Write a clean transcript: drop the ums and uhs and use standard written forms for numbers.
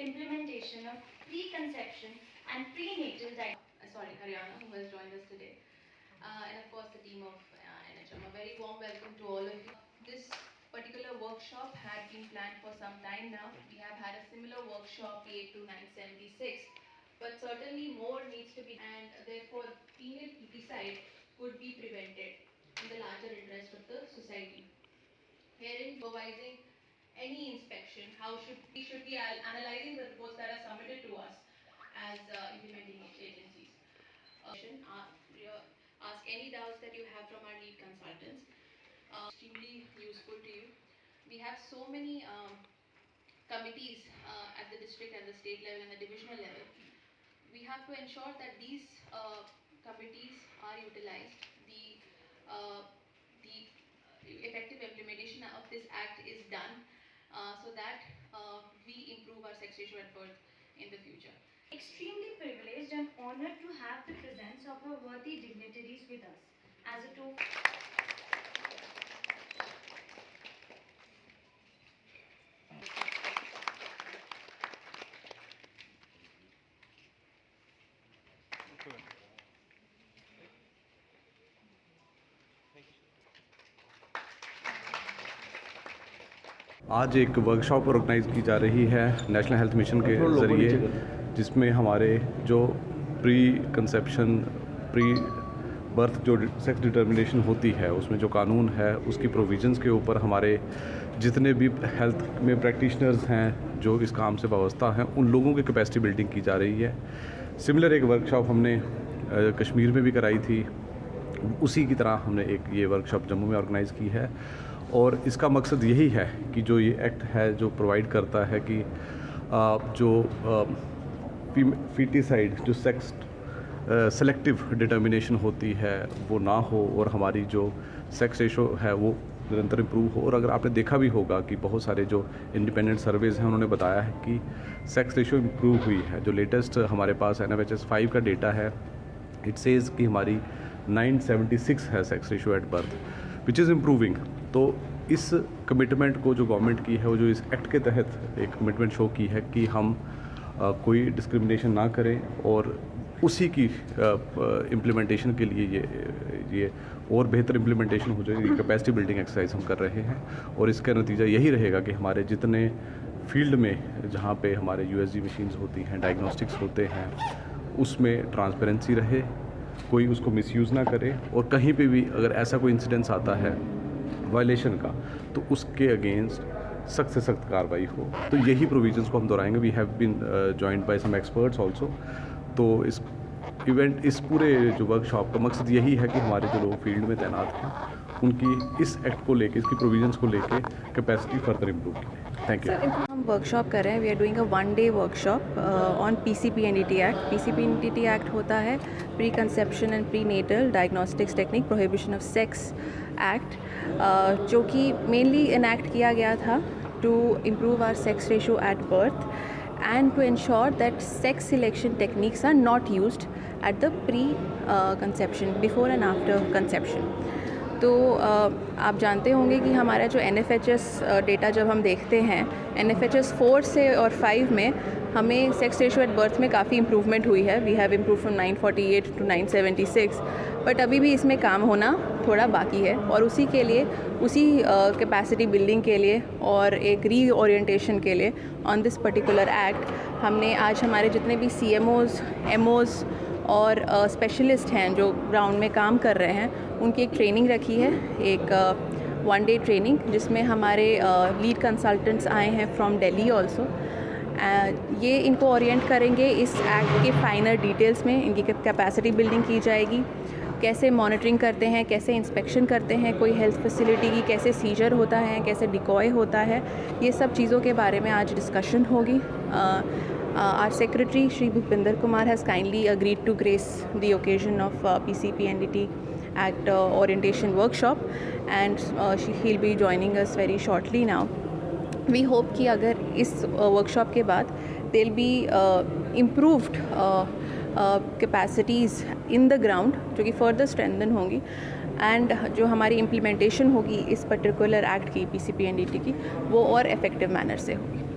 implementation of preconception and prenatal Haryana, who has joined us today, and of course the team of NHM. A very warm welcome to all of you. This particular workshop had been planned for some time now. We have had a similar workshop P82976, but certainly more needs to be, and therefore female feticide could be prevented in the larger interest of the society. Herein, supervising any inspection, how we should be analyzing the reports that are submitted to us as implementing agencies. Ask any doubts that you have from our lead consultants. Extremely useful to you. We have so many committees at the district and the state level and the divisional level. We have to ensure that these committees are utilized. The effective implementation of this act is done so that we improve our sex ratio at birth in the future. Extremely privileged and honored to have the presence of our worthy dignitaries with us. As a token, आज एक workshop organise की जा रही है national health mission के ज़रिए, जिसमें हमारे जो प्री कंसेप्शन प्री बर्थ जो सेक्स डिटर्मिनेशन होती है उसमें जो कानून है उसकी प्रोविजंस के ऊपर हमारे जितने भी हेल्थ में प्रैक्टिशनर्स हैं जो इस काम से वाबस्ता हैं उन लोगों की कैपेसिटी बिल्डिंग की जा रही है। सिमिलर एक वर्कशॉप हमने कश्मीर में भी कराई थी, उसी की तरह हमने एक ये वर्कशॉप जम्मू में ऑर्गेनाइज़ की है। और इसका मकसद यही है कि जो ये एक्ट है जो प्रोवाइड करता है कि जो फीटिसाइड जो सेक्स सेलेक्टिव डिटर्मिनेशन होती है वो ना हो और हमारी जो सेक्स रेशो है वो निरंतर इम्प्रूव हो। और अगर आपने देखा भी होगा कि बहुत सारे जो इंडिपेंडेंट सर्वेज हैं उन्होंने बताया है कि सेक्स रेशो इम्प्रूव हुई है। जो लेटेस्ट हमारे पास NFHS 5 का डेटा है, इट सेज़ कि हमारी 976 है sex ratio at birth, which is improving. तो इस कमिटमेंट को जो गवर्नमेंट की है वो जो इस एक्ट के तहत एक कमिटमेंट शो की है कि हम कोई डिस्क्रिमिनेशन ना करें और उसी की इम्प्लीमेंटेशन के लिए ये और बेहतर इम्प्लीमेंटेशन हो जाए। कैपेसिटी बिल्डिंग एक्सरसाइज हम कर रहे हैं और इसका नतीजा यही रहेगा कि हमारे जितने फील्ड में जहाँ पे हमारे USG मशीन्स होती हैं, डायग्नोस्टिक्स होते हैं, उसमें ट्रांसपेरेंसी रहे, कोई उसको मिसयूज़ ना करे और कहीं पे भी अगर ऐसा कोई इंसिडेंस आता है वायलेशन का तो उसके अगेंस्ट सख्त से सख्त कार्रवाई हो। तो यही प्रोविजंस को हम दोहराएंगे। We have been joined by some experts also. तो इस पूरे जो वर्कशॉप का मकसद यही है कि हमारे जो लोग फील्ड में तैनात हैं उनकी इस एक्ट को लेके, इसकी प्रोविजंस को लेके कैपेसिटी फर्दर इम्प्रूव की। Thank you. हम वर्कशॉप कर रहे हैं। We are doing a 1 day workshop on PCPNDT act. PCPNDT act होता है preconception and prenatal diagnostics technique prohibition of sex act, जो कि मेनली इनैक्ट किया गया था to improve our sex ratio at birth and to ensure that sex selection techniques are not used at the pre-conception, before and after conception. तो आप जानते होंगे कि हमारा जो NFHS डेटा जब हम देखते हैं, NFHS 4 से और 5 में हमें सेक्स रेशो एट बर्थ में काफ़ी इम्प्रूवमेंट हुई है। We have improve from 948 to 976, but अभी भी इसमें काम होना थोड़ा बाकी है। और उसी के लिए, उसी कैपेसिटी बिल्डिंग के लिए और एक रीओरिएंटेशन के लिए ऑन दिस पर्टिकुलर एक्ट हमने आज हमारे जितने भी CMOs, MOs और स्पेशलिस्ट हैं जो ग्राउंड में काम कर रहे हैं उनकी एक ट्रेनिंग रखी है, एक 1 डे ट्रेनिंग, जिसमें हमारे लीड कंसल्टेंट्स आए हैं फ्रॉम दिल्ली ऑल्सो। ये इनको ओरिएंट करेंगे इस एक्ट के फाइनल डिटेल्स में। इनकी कैपेसिटी बिल्डिंग की जाएगी, कैसे मॉनिटरिंग करते हैं, कैसे इंस्पेक्शन करते हैं कोई हेल्थ फैसिलिटी की, कैसे सीजर होता है, कैसे डिकॉय होता है, ये सब चीज़ों के बारे में आज डिस्कशन होगी। Our secretary Shri Bhupinder Kumar has kindly agreed to grace the occasion of PCPNDT Act orientation workshop, and he'll be joining us very shortly now. We hope कि अगर इस workshop के बाद there'll be improved capacities in the ground जो कि further strengthen होंगी, and जो हमारी implementation होगी इस particular act की PCPNDT की वो और effective manner से होगी।